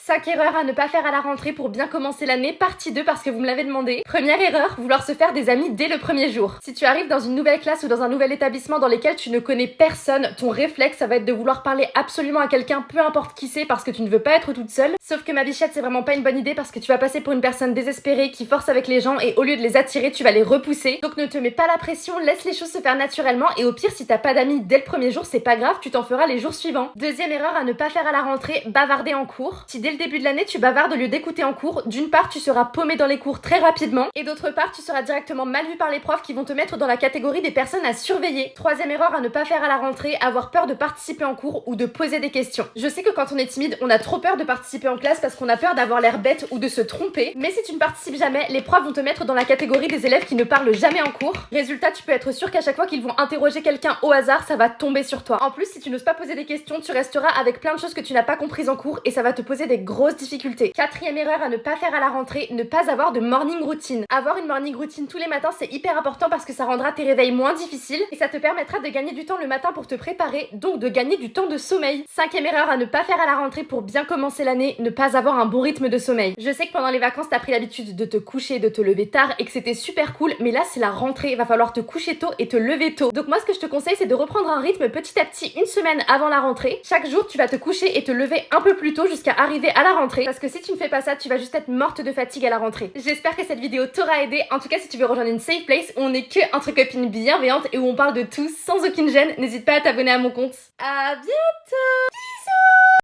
5 erreurs à ne pas faire à la rentrée pour bien commencer l'année, partie 2 parce que vous me l'avez demandé. Première erreur, vouloir se faire des amis dès le premier jour. Si tu arrives dans une nouvelle classe ou dans un nouvel établissement dans lequel tu ne connais personne, ton réflexe ça va être de vouloir parler absolument à quelqu'un, peu importe qui c'est, parce que tu ne veux pas être toute seule. Sauf que ma bichette, c'est vraiment pas une bonne idée parce que tu vas passer pour une personne désespérée qui force avec les gens et au lieu de les attirer, tu vas les repousser. Donc ne te mets pas la pression, laisse les choses se faire naturellement et au pire si t'as pas d'amis dès le premier jour, c'est pas grave, tu t'en feras les jours suivants. Deuxième erreur à ne pas faire à la rentrée, bavarder en cours. Si dès le début de l'année tu bavardes au lieu d'écouter en cours, d'une part tu seras paumé dans les cours très rapidement et d'autre part tu seras directement mal vu par les profs qui vont te mettre dans la catégorie des personnes à surveiller. Troisième erreur à ne pas faire à la rentrée, avoir peur de participer en cours ou de poser des questions. Je sais que quand on est timide, on a trop peur de participer en classe parce qu'on a peur d'avoir l'air bête ou de se tromper, mais si tu ne participes jamais, les profs vont te mettre dans la catégorie des élèves qui ne parlent jamais en cours. Résultat, tu peux être sûr qu'à chaque fois qu'ils vont interroger quelqu'un au hasard, ça va tomber sur toi. En plus, si tu n'oses pas poser des questions, tu resteras avec plein de choses que tu n'as pas comprises en cours et ça va te poser des grosses difficultés. Quatrième erreur à ne pas faire à la rentrée, ne pas avoir de morning routine. Avoir une morning routine tous les matins, c'est hyper important parce que ça rendra tes réveils moins difficiles et ça te permettra de gagner du temps le matin pour te préparer, donc de gagner du temps de sommeil. Cinquième erreur à ne pas faire à la rentrée pour bien commencer l'année, ne pas avoir un bon rythme de sommeil. Je sais que pendant les vacances, t'as pris l'habitude de te coucher, de te lever tard et que c'était super cool, mais là c'est la rentrée, il va falloir te coucher tôt et te lever tôt. Donc moi ce que je te conseille c'est de reprendre un rythme petit à petit une semaine avant la rentrée. Chaque jour tu vas te coucher et te lever un peu plus tôt jusqu'à arriver à la rentrée parce que si tu ne fais pas ça, tu vas juste être morte de fatigue à la rentrée. J'espère que cette vidéo t'aura aidé. En tout cas si tu veux rejoindre une safe place où on est que entre copines bienveillantes et où on parle de tout sans aucune gêne, n'hésite pas à t'abonner à mon compte. À bientôt.